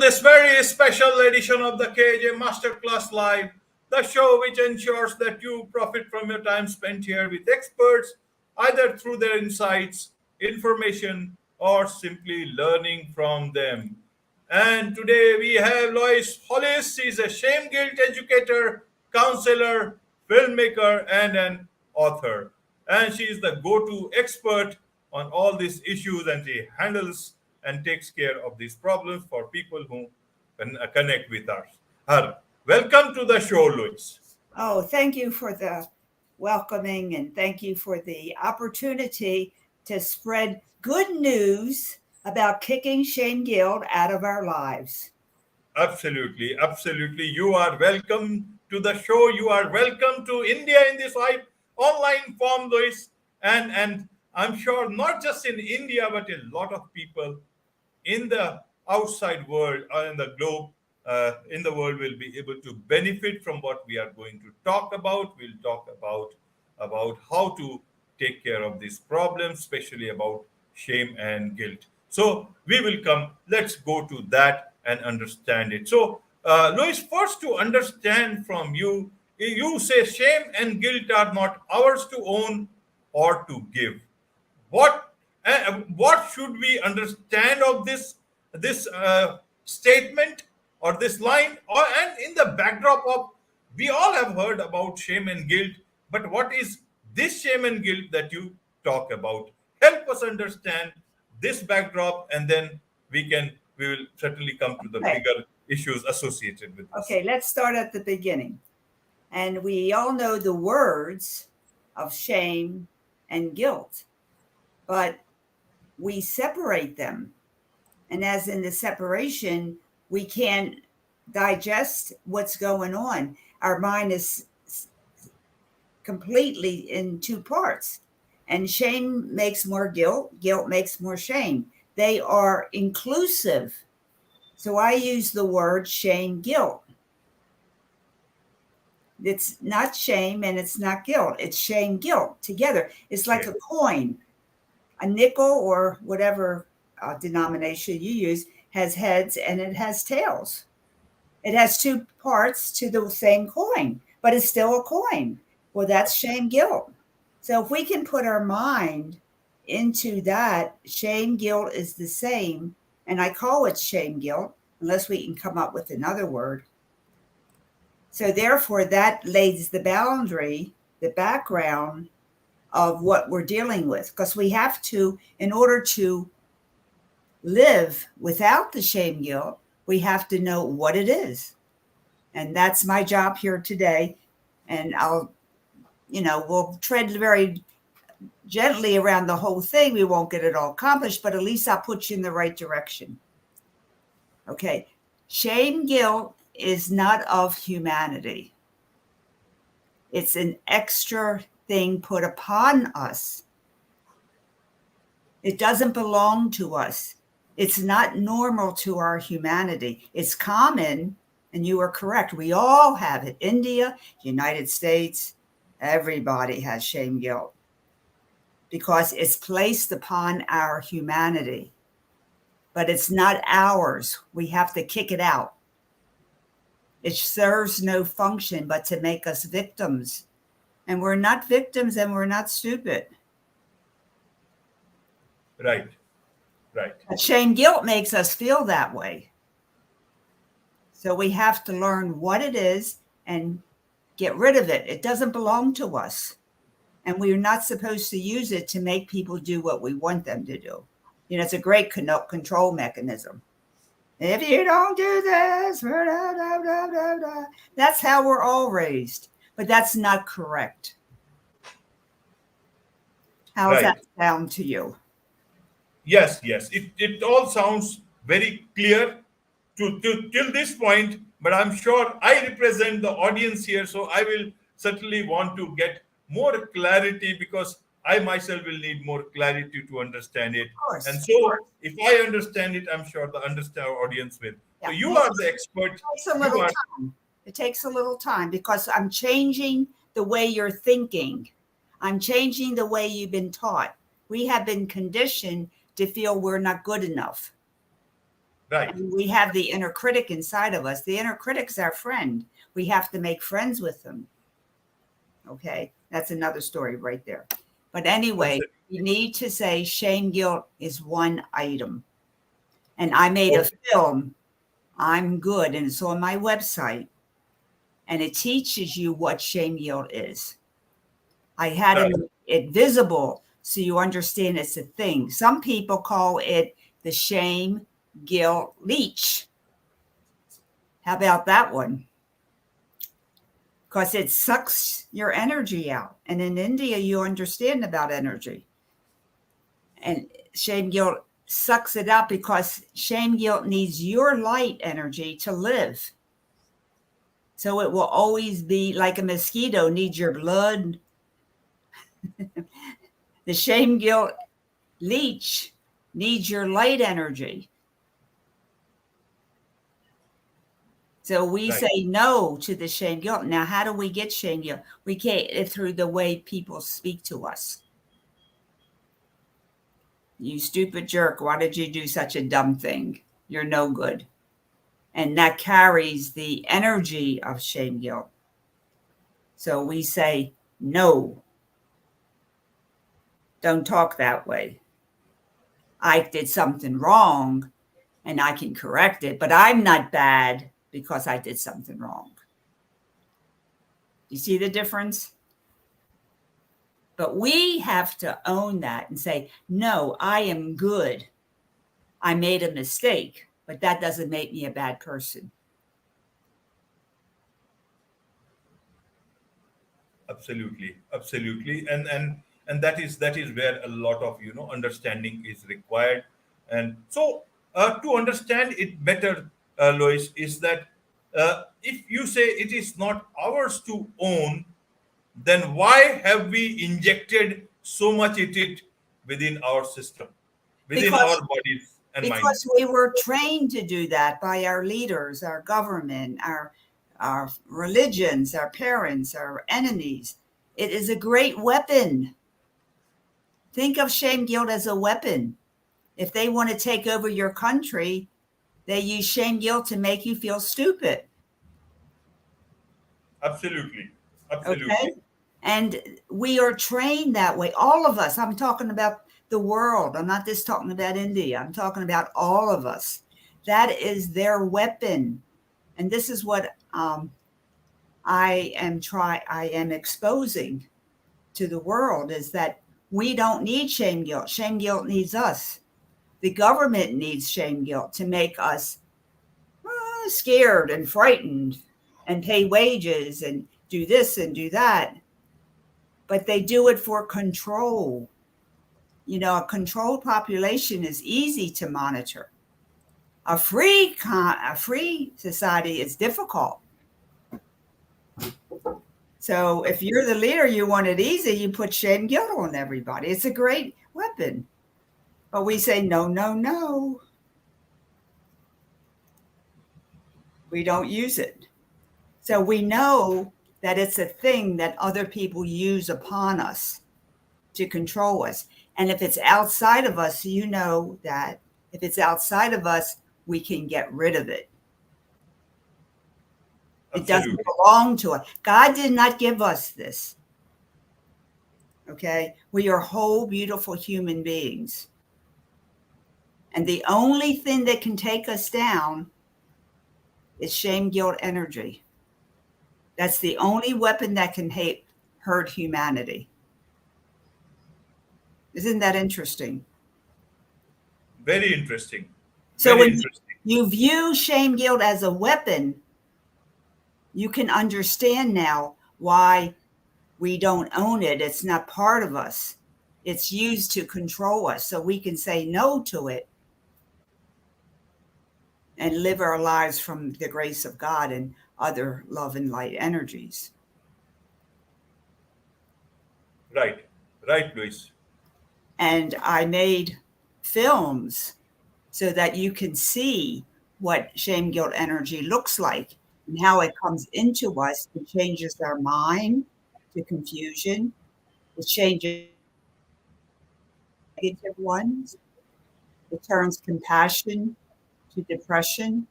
this very special edition of the KAJ Masterclass Live, the show which ensures that you profit from your time spent here with experts, either through their insights, information, or simply learning from them. And today we have Lois Hollis. She's a shame guilt educator, counselor, filmmaker, and an author. And she is the go to expert on all these issues, and she handles and takes care of these problems for people who can connect with us. Her. Welcome to the show, Lois. Oh, thank you for the welcoming, and thank you for the opportunity to spread good news about kicking shame guilt out of our lives. Absolutely, absolutely. You are welcome to the show. You are welcome to India in this online form, Lois. And I'm sure not just in India, but a lot of people in the outside world or in the globe, in the world will be able to benefit from what we are going to talk about. We'll talk about how to take care of these problems, especially about shame and guilt. So we will come. Let's go to that and understand it. So, Lois, first to understand from you, you say shame and guilt are not ours to own or to give. What should we understand of this statement or this line, and in the backdrop of we all have heard about shame and guilt, but what is this shame and guilt that you talk about? Help us understand this backdrop, and then we will certainly come to the bigger issues associated with this. Okay, let's start at the beginning. And we all know the words of shame and guilt, but we separate them. And as in the separation, we can't digest what's going on. Our mind is completely in two parts. And shame makes more guilt, guilt makes more shame. They are inclusive. So I use the word shame guilt. It's not shame and it's not guilt. It's shame guilt together. It's like a coin. A nickel or whatever denomination you use has heads and it has tails. It has two parts to the same coin, but it's still a coin. Well, that's shame guilt. So if we can put our mind into that, shame guilt is the same. And I call it shame guilt, unless we can come up with another word. So therefore, that lays the boundary, the background of what we're dealing with, because we have to, in order to live without the shame guilt, we have to know what it is. And that's my job here today. And we'll tread very gently around the whole thing. We won't get it all accomplished, but at least I'll put you in the right direction. Okay. Shame guilt is not of humanity. It's an extra thing put upon us. It doesn't belong to us. It's not normal to our humanity. It's common, and you are correct. We all have it. India, United States, everybody has shame guilt because it's placed upon our humanity, but it's not ours. We have to kick it out. It serves no function but to make us victims. And we're not victims and we're not stupid. Right. But shame guilt makes us feel that way. So we have to learn what it is and get rid of it. It doesn't belong to us. And we're not supposed to use it to make people do what we want them to do. It's a great control mechanism. If you don't do this, that's how we're all raised. But that's not correct. How does that sound to you? Yes. It all sounds very clear to till this point, but I'm sure I represent the audience here, so I will certainly want to get more clarity because I myself will need more clarity to understand it. And so if I understand it, I'm sure the audience will. Yeah. So you are the expert. It takes a little time because I'm changing the way you're thinking. I'm changing the way you've been taught. We have been conditioned to feel we're not good enough. Right. And we have the inner critic inside of us. The inner critic's our friend. We have to make friends with them. Okay, that's another story right there. But anyway, Absolutely. you need to say shame guilt is one item. And I made a Okay. film, I'm Good, and it's on my website. And it teaches you what shame guilt is. I had Right. it visible so you understand it's a thing. Some people call it the shame guilt leech. How about that one? Because it sucks your energy out. And in India, you understand about energy. And shame guilt sucks it out because shame guilt needs your light energy to live. So it will always be like a mosquito needs your blood. The shame guilt leech needs your light energy. So we Right. say no to the shame guilt. Now, how do we get shame guilt? We get it through the way people speak to us. You stupid jerk. Why did you do such a dumb thing? You're no good. And that carries the energy of shame guilt. So we say, no, don't talk that way. I did something wrong and I can correct it, but I'm not bad because I did something wrong. You see the difference? But we have to own that and say, no, I am good. I made a mistake, but that doesn't make me a bad person. Absolutely, absolutely, and that is where a lot of understanding is required. And so to understand it better, Lois, is that if you say it is not ours to own, then why have we injected so much it within our system, within our Because bodies and because minds? we were trained to do that by our leaders, our government, our religions, our parents, our enemies. It is a great weapon. Think of shame guilt as a weapon. If they want to take over your country, they use shame guilt to make you feel stupid. Absolutely, Okay. absolutely. And we are trained that way. All of us. I'm talking about the world. I'm not just talking about India. I'm talking about all of us. That is their weapon. And this is what I am exposing to the world is that we don't need shame guilt. Shame guilt needs us. The government needs shame guilt to make us scared and frightened and pay wages and do this and do that. But they do it for control. You know, a controlled population is easy to monitor. A free society is difficult. So if you're the leader, you want it easy, you put shame guilt on everybody. It's a great weapon. But we say, no, no, no. We don't use it. So we know that it's a thing that other people use upon us to control us. And if it's outside of us, you know that if it's outside of us, we can get rid of it. It doesn't Absolutely. belong to us. God did not give us this. Okay. We are whole, beautiful human beings. And the only thing that can take us down is shame, guilt, energy. That's the only weapon that can hurt humanity. Isn't that interesting? Very interesting. So Very when interesting. you view shame, guilt as a weapon, you can understand now why we don't own it. It's not part of us. It's used to control us. So we can say no to it and live our lives from the grace of God and other love and light energies. Right. Right, Luis. And I made films so that you can see what shame, guilt, energy looks like and how it comes into us. It changes our mind to confusion. It changes negative ones. It turns compassion to depression.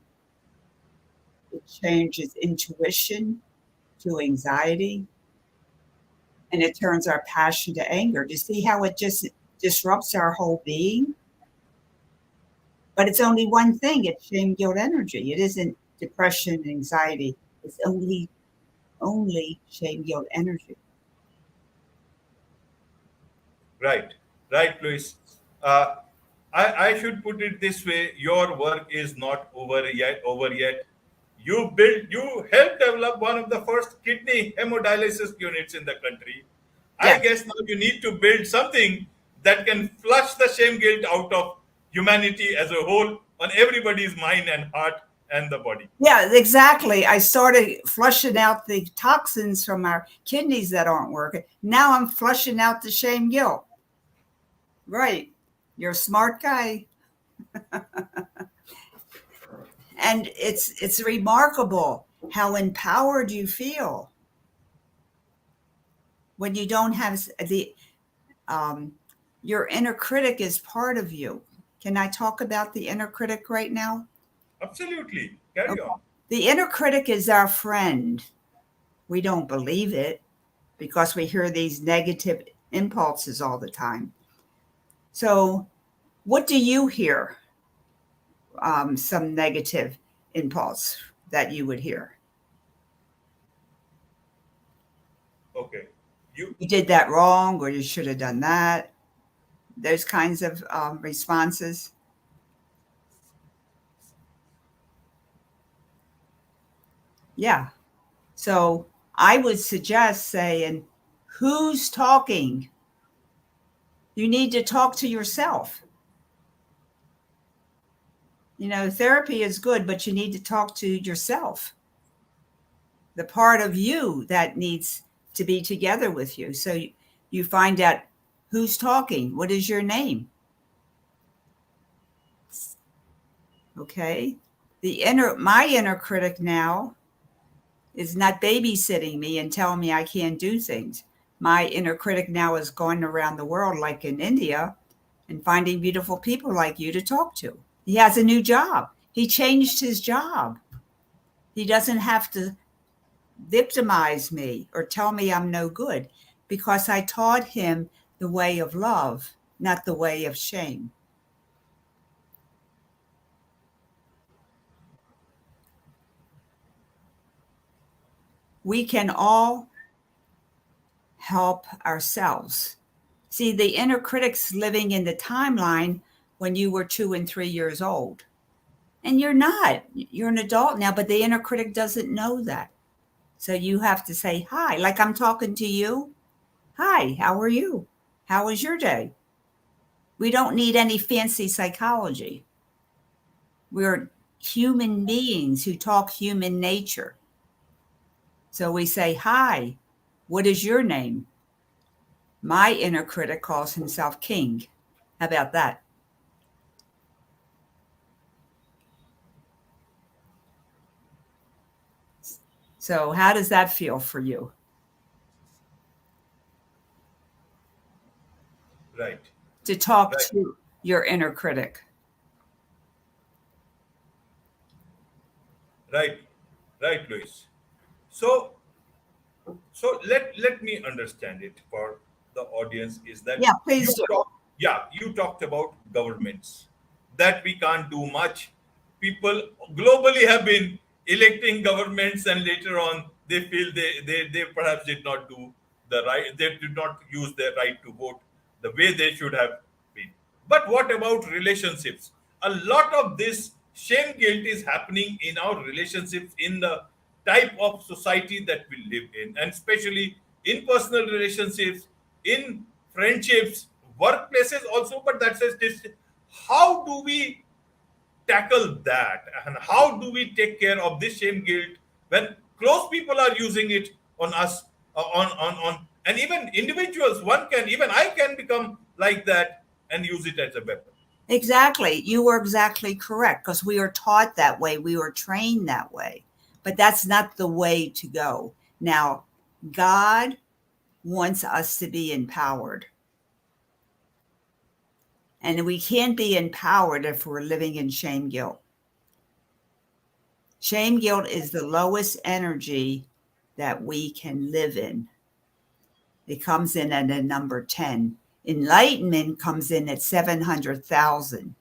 It changes intuition to anxiety. And it turns our passion to anger. Do you see how it just disrupts our whole being? But it's only one thing. It's shame, guilt, energy. It isn't depression, anxiety. It's only shame, guilt, energy. Right, right, Luis. I should put it this way: your work is not over yet. Over yet. You helped develop one of the first kidney hemodialysis units in the country. I Yeah. guess now you need to build something that can flush the shame guilt out of humanity as a whole, on everybody's mind and heart and the body. Yeah, exactly. I started flushing out the toxins from our kidneys that aren't working. Now I'm flushing out the shame, guilt. Right. You're a smart guy. And it's remarkable how empowered you feel when you don't have your inner critic is part of you. Can I talk about the inner critic right now? Absolutely. Carry Okay. on. The inner critic is our friend. We don't believe it because we hear these negative impulses all the time. So, what do you hear? Some negative impulse that you would hear. Okay. You You did that wrong, or you should have done that. Those kinds of responses. Yeah. So I would suggest saying, who's talking? You need to talk to yourself. Therapy is good, but you need to talk to yourself, the part of you that needs to be together with you. So you find out who's talking. What is your name? Okay. My inner critic now is not babysitting me and telling me I can't do things. My inner critic now is going around the world, like in India, and finding beautiful people like you to talk to. He has a new job. He changed his job. He doesn't have to victimize me or tell me I'm no good because I taught him the way of love, not the way of shame. We can all help ourselves. See, the inner critic's living in the timeline when you were 2 and 3 years old. And you're not. You're an adult now, but the inner critic doesn't know that. So you have to say hi, like I'm talking to you. Hi, how are you? How was your day? We don't need any fancy psychology. We're human beings who talk human nature. So we say, hi, what is your name? My inner critic calls himself King. How about that? So how does that feel for you? right. To talk Right. to your inner critic? Right. Right, Luis. So let me understand it for the audience is that Yeah, please do. you talked about governments that we can't do much. People globally have been electing governments and later on they feel they perhaps did not do the right, they did not use their right to vote the way they should have been. But what about relationships? A lot of this shame guilt is happening in our relationships, in the type of society that we live in, and especially in personal relationships, in friendships, workplaces also. But that's just this. How do we tackle that, and how do we take care of this shame guilt when close people are using it on us, on and even individuals? One can, even I can become like that and use it as a weapon. Exactly. You were exactly correct because we were taught that way. We were trained that way. But that's not the way to go. Now, God wants us to be empowered. And we can't be empowered if we're living in shame guilt. Shame guilt is the lowest energy that we can live in. It comes in at a number 10. Enlightenment comes in at 700,000.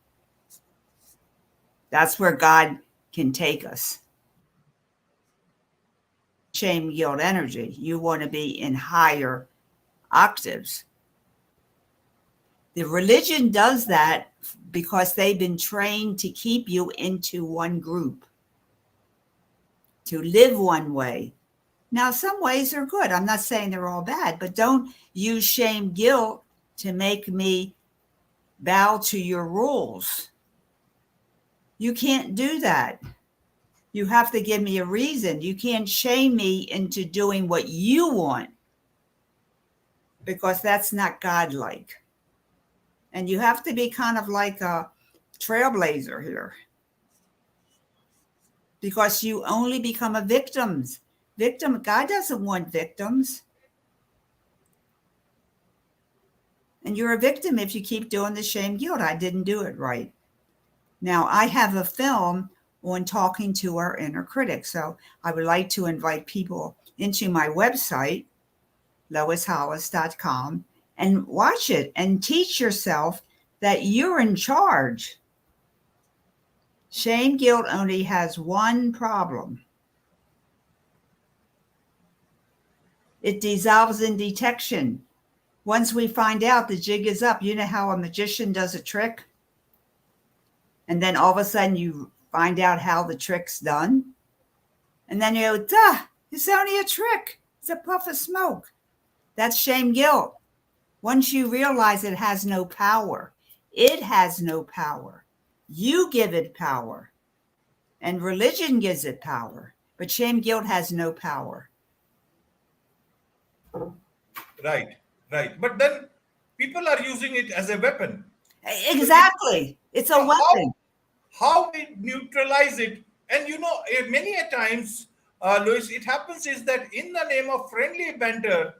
That's where God can take us. Shame guilt energy. You want to be in higher octaves. The religion does that because they've been trained to keep you into one group, to live one way. Now, some ways are good. I'm not saying they're all bad, but don't use shame guilt to make me bow to your rules. You can't do that. You have to give me a reason. You can't shame me into doing what you want, because that's not godlike. And you have to be kind of like a trailblazer here, because you only become a victim. God doesn't want victims. And you're a victim if you keep doing the shame guilt. I didn't do it right. Now, I have a film on talking to our inner critic. So I would like to invite people into my website, loishollis.com, and watch it and teach yourself that you're in charge. Shame guilt only has one problem. It dissolves in detection. Once we find out, the jig is up. You know how a magician does a trick? And then all of a sudden you find out how the trick's done. And then you go, duh, it's only a trick. It's a puff of smoke. That's shame guilt. Once you realize it has no power, it has no power. You give it power. And religion gives it power. But shame guilt has no power. Right. But then people are using it as a weapon. Exactly. It's a weapon. How we neutralize it. And many a times, Lois, it happens is that in the name of friendly banter,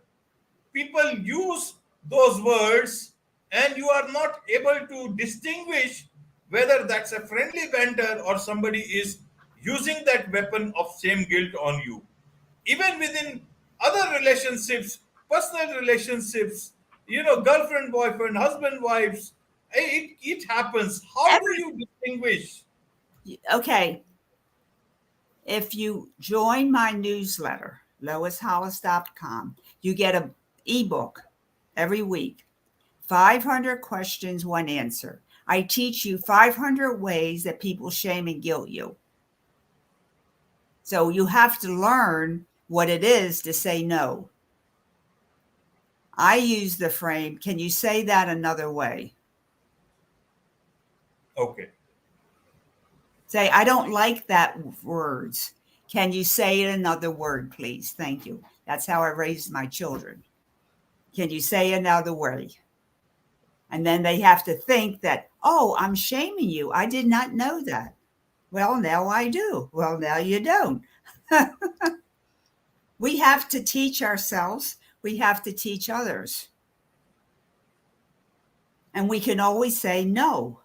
people use those words and you are not able to distinguish whether that's a friendly banter or somebody is using that weapon of shame guilt on you. Even within other relationships, personal relationships, girlfriend, boyfriend, husband, wives, it happens. How do you distinguish? Okay. If you join my newsletter, loishollis.com, you get an ebook every week, 500 questions, one answer. I teach you 500 ways that people shame and guilt you. So you have to learn what it is to say no. I use the frame, can you say that another way? Okay. Say, I don't like that words. Can you say it another word, please? Thank you. That's how I raised my children. Can you say another way? And then they have to think that, oh, I'm shaming you. I did not know that. Well, now I do. Well, now you don't. We have to teach ourselves. We have to teach others. And we can always say no.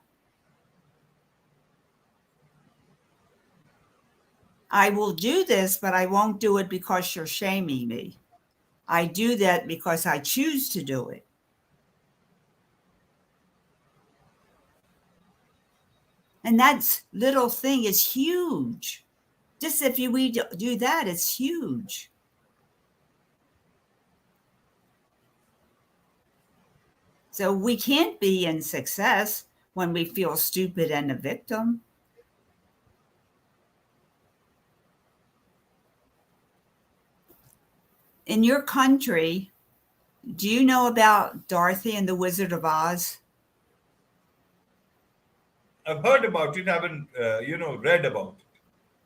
I will do this, but I won't do it because you're shaming me. I do that because I choose to do it. And that little thing is huge. Just if we do that, it's huge. So we can't be in success when we feel stupid and a victim. In your country, do you know about Dorothy and the Wizard of Oz? I've heard about it. I haven't, read about it.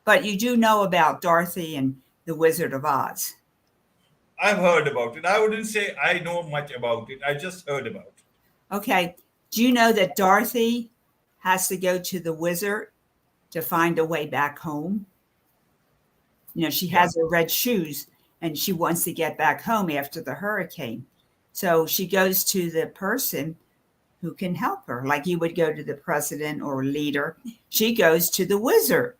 But you do know about Dorothy and the Wizard of Oz. I've heard about it. I wouldn't say I know much about it. I just heard about it. Okay. Do you know that Dorothy has to go to the wizard to find a way back home? She has her red shoes and she wants to get back home after the hurricane. So she goes to the person who can help her. Like you would go to the president or leader. She goes to the wizard.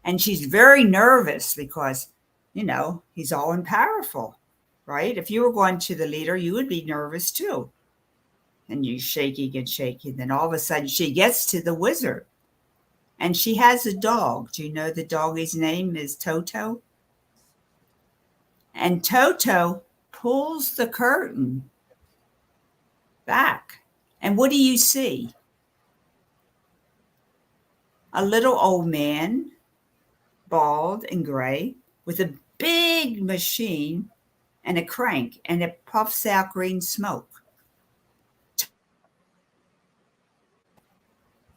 And she's very nervous because, he's all and powerful, right? If you were going to the leader, you would be nervous too. And you shaking and shaking. Then all of a sudden she gets to the wizard. And she has a dog. Do you know the doggy's name is Toto? And Toto pulls the curtain back. And what do you see? A little old man, bald and gray, with a big machine and a crank, and it puffs out green smoke.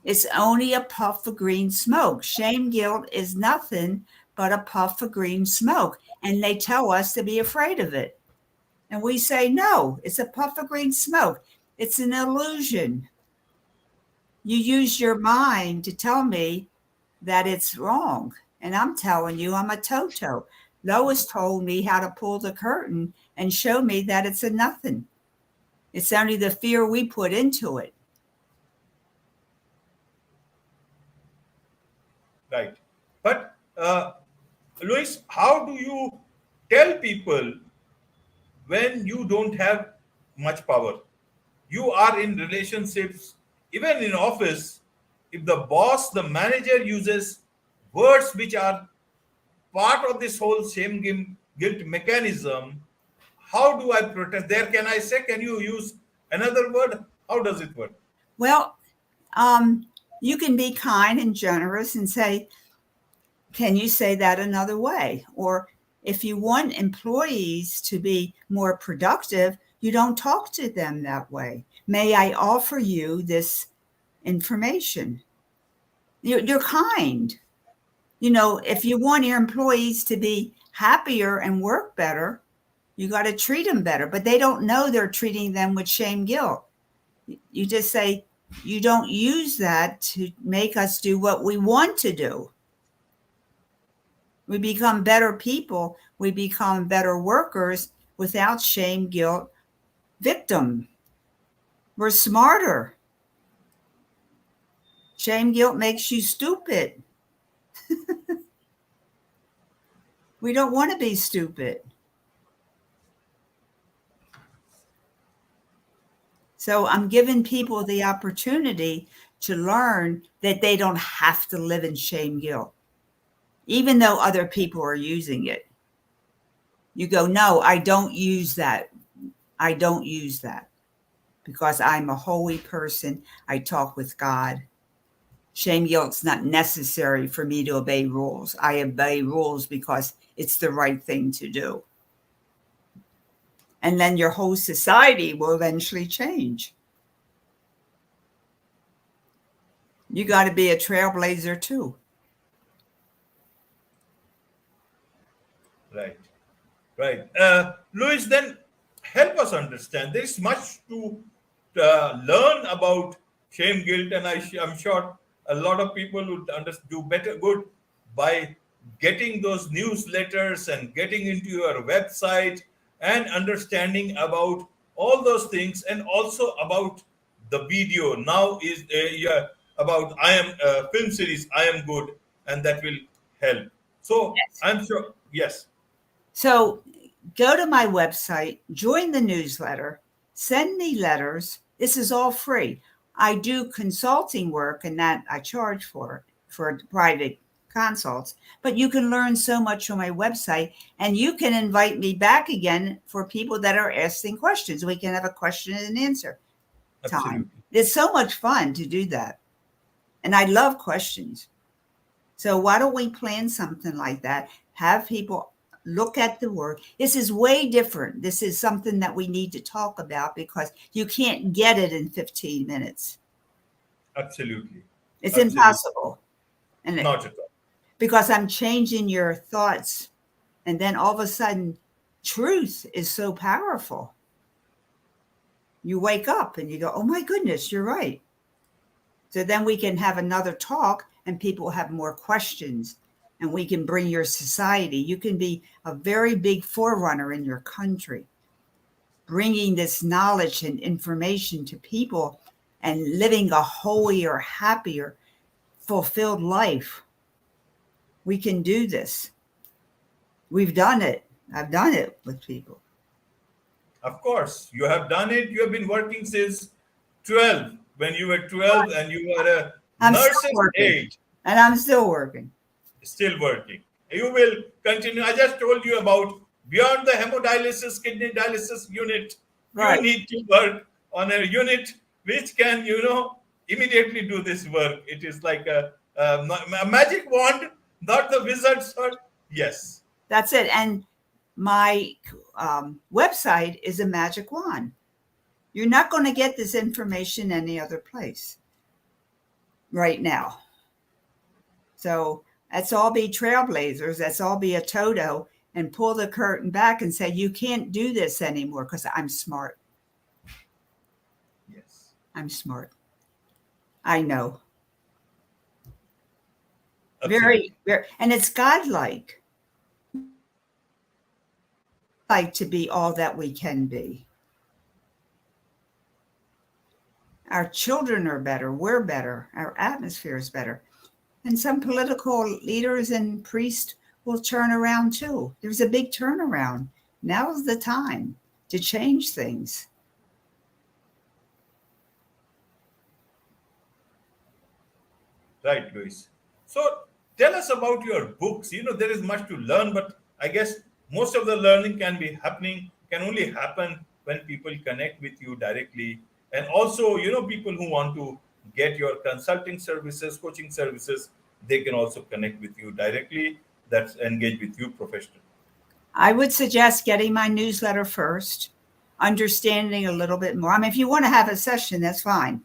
It's only a puff of green smoke. Shame guilt is nothing but a puff of green smoke. And they tell us to be afraid of it. And we say, no, it's a puff of green smoke. It's an illusion. You use your mind to tell me that it's wrong. And I'm telling you, I'm a Toto. Lois told me how to pull the curtain and show me that it's a nothing. It's only the fear we put into it. Right. But Lois, how do you tell people when you don't have much power? You are in relationships, even in office. If the boss, the manager uses words which are part of this whole shame guilt mechanism, how do I protest? There, can I say, can you use another word? How does it work? Well, you can be kind and generous and say, can you say that another way? Or if you want employees to be more productive, you don't talk to them that way. May I offer you this information? You're kind. If you want your employees to be happier and work better, you got to treat them better. But they don't know they're treating them with shame guilt. You just say, you don't use that to make us do what we want to do. We become better people. We become better workers without shame, guilt, victim. We're smarter. Shame, guilt makes you stupid. We don't want to be stupid. So I'm giving people the opportunity to learn that they don't have to live in shame, guilt, even though other people are using it. You go, no, I don't use that. I don't use that because I'm a holy person. I talk with God. Shame, guilt's not necessary for me to obey rules. I obey rules because it's the right thing to do. And then your whole society will eventually change. You got to be a trailblazer too. Right. Right. Lois, then help us understand. There is much to learn about shame, guilt, and I'm sure a lot of people would do good by getting those newsletters and getting into your website and understanding about all those things, and also about the video now is about I am film series I Am Good, and that will help. So Yes. I'm sure, yes. So go to my website, join the newsletter, send me letters. This is all free. I do consulting work, and that I charge for private consults, but you can learn so much on my website, and you can invite me back again for people that are asking questions. We can have a question and answer time. Absolutely. It's so much fun to do that. And I love questions. So why don't we plan something like that? Have people look at the work. This is way different. This is something that we need to talk about because you can't get it in 15 minutes. Absolutely. It's Absolutely. impossible. And Not at all. because I'm changing your thoughts. And then all of a sudden, truth is so powerful. You wake up and you go, oh my goodness, you're right. So then we can have another talk and people have more questions, and we can bring your society. You can be a very big forerunner in your country, bringing this knowledge and information to people and living a holier, happier, fulfilled life. We can do this. We've done it. I've done it with people. Of course, you have done it. You have been working since 12, when you were 12 and you were a I'm still nurse's working. age, And I'm still working. still working. You will continue. I just told you about beyond the hemodialysis, kidney dialysis unit. Right. You need to work on a unit which can, immediately do this work. It is like a magic wand, not the wizard's sword. Yes. That's it. And my website is a magic wand. You're not going to get this information any other place right now. So let's all be trailblazers. Let's all be a Toto and pull the curtain back and say, you can't do this anymore because I'm smart. Yes. I'm smart. I know. Absolutely. Very, and it's godlike. Like to be all that we can be. Our children are better. We're better. Our atmosphere is better. And some political leaders and priests will turn around too. There's a big turnaround. Now's the time to change things. Right, Luis. So tell us about your books. There is much to learn, but I guess most of the learning can only happen when people connect with you directly. And also, people who want to get your consulting services, coaching services, they can also connect with you directly. That's engage with you professionally. I would suggest getting my newsletter first, understanding a little bit more. I mean, if you want to have a session, that's fine.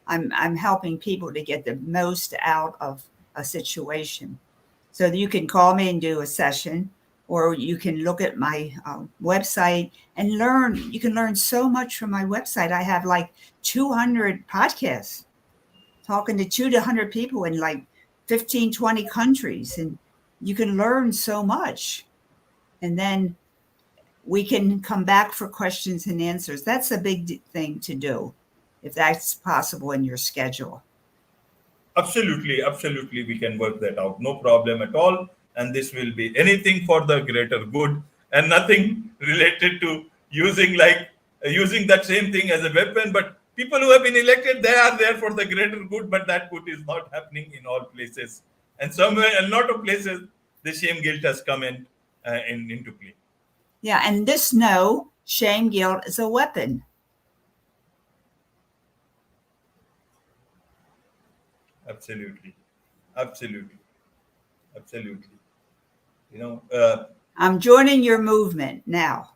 I'm helping people to get the most out of a situation. So you can call me and do a session, or you can look at my website and learn. You can learn so much from my website. I have like 200 podcasts talking to 200 people in like 15, 20 countries. And you can learn so much. And then we can come back for questions and answers. That's a big thing to do, if that's possible in your schedule. Absolutely, we can work that out. No problem at all. And this will be anything for the greater good and nothing related to using that same thing as a weapon. But people who have been elected, they are there for the greater good, but that good is not happening in all places. And somewhere, a lot of places, the shame guilt has come into play. Yeah, and this shame guilt is a weapon. Absolutely. I'm joining your movement now.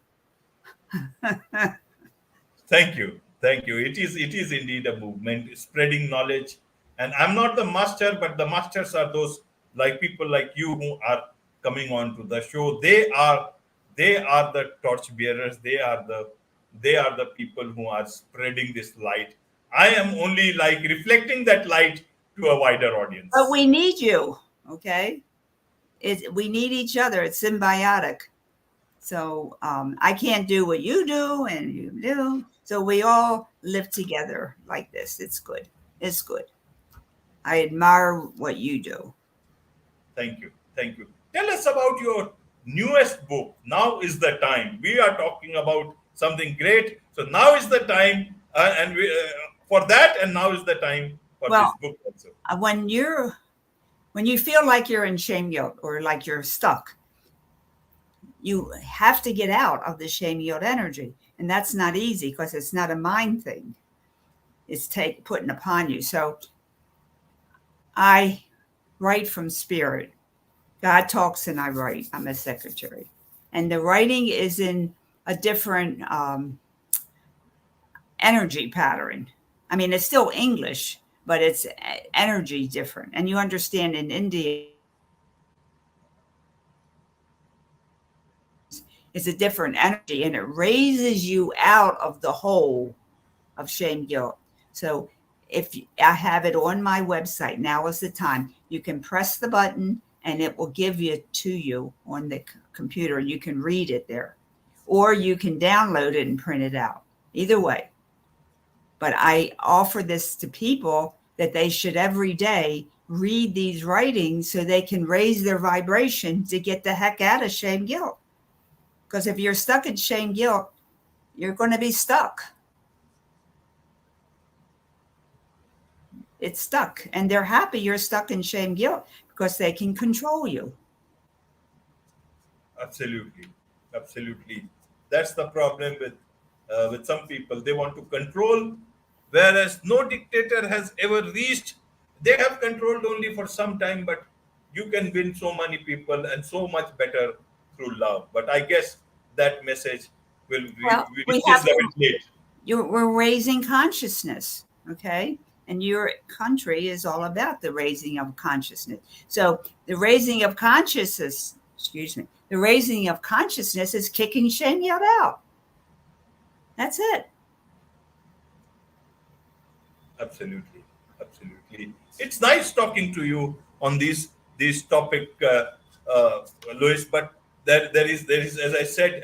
Thank you. It is indeed a movement, spreading knowledge. And I'm not the master, but the masters are those like people like you who are coming on to the show. They are the torch bearers. They are the people who are spreading this light. I am only like reflecting that light to a wider audience. But we need you, okay? We need each other. It's symbiotic. So I can't do what you do and you do. So we all live together like this. It's good. I admire what you do. Thank you. Tell us about your newest book. Now is the time. We are talking about something great. So now is the time, for that, and now is the time for this book also. When you feel like you're in shame guilt or like you're stuck, you have to get out of the shame guilt energy. And that's not easy because it's not a mind thing. It's putting upon you. So I write from spirit. God talks and I write. I'm a secretary. And the writing is in a different energy pattern. I mean, it's still English, but it's energy different. And you understand in India, it's a different energy and it raises you out of the hole of shame guilt. So I have it on my website, now is the time. You can press the button and it will give it to you on the computer and you can read it there. Or you can download it and print it out. Either way. But I offer this to people that they should every day read these writings so they can raise their vibration to get the heck out of shame guilt. Because if you're stuck in shame guilt, you're going to be stuck. It's stuck. And they're happy you're stuck in shame guilt because they can control you. Absolutely. Absolutely. That's the problem with some people. They want to control, whereas no dictator has ever reached. They have controlled only for some time, but you can win so many people and so much better through love. But I guess that message will We reach have this level late. we're raising consciousness, okay? And your country is all about the raising of consciousness. So the raising of consciousness, the raising of consciousness is kicking shame guilt out. That's it. Absolutely, absolutely. It's nice talking to you on this topic, Lois. But there is, as I said,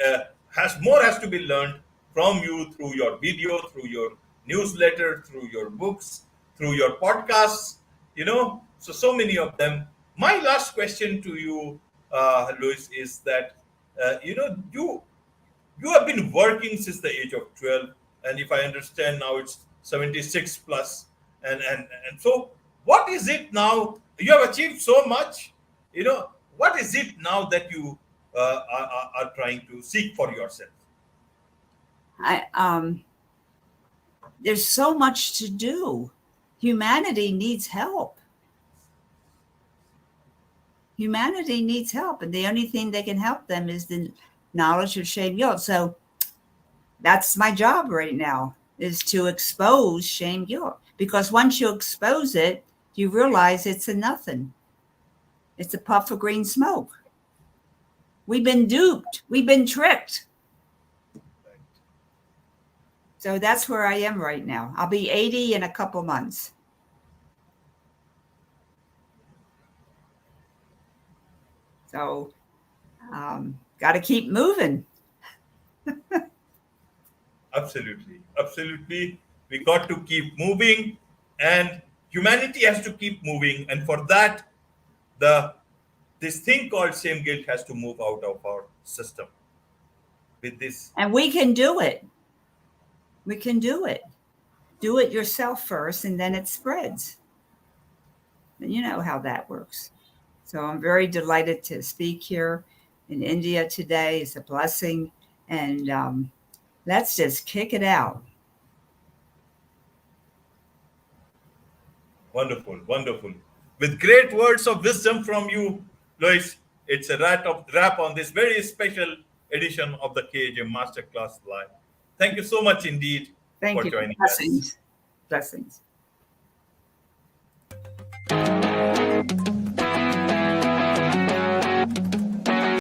has to be learned from you through your video, through your newsletter, through your books, through your podcasts. So many of them. My last question to you, Lois, is that you have been working since the age of 12, and if I understand now, it's 76 plus. And so, what is it now? You have achieved so much. What is it now that you are trying to seek for yourself? There's so much to do. Humanity needs help. Humanity needs help, and the only thing that can help them is the knowledge of shame guilt. So that's my job right now, is to expose shame guilt. Because once you expose it, you realize it's a nothing. It's a puff of green smoke. We've been duped. We've been tricked. So that's where I am right now. I'll be 80 in a couple months. So got to keep moving. Absolutely. Absolutely. We got to keep moving, and humanity has to keep moving. And for that, this thing called shame guilt has to move out of our system. With this. And we can do it. We can do it. Do it yourself first, and then it spreads. And you know how that works. So I'm very delighted to speak here in India today. It's a blessing. And let's just kick it out. Wonderful, wonderful. With great words of wisdom from you, Lois, it's a wrap on this very special edition of the KAJ Masterclass Live. Thank you so much indeed for joining us. Blessings. Blessings.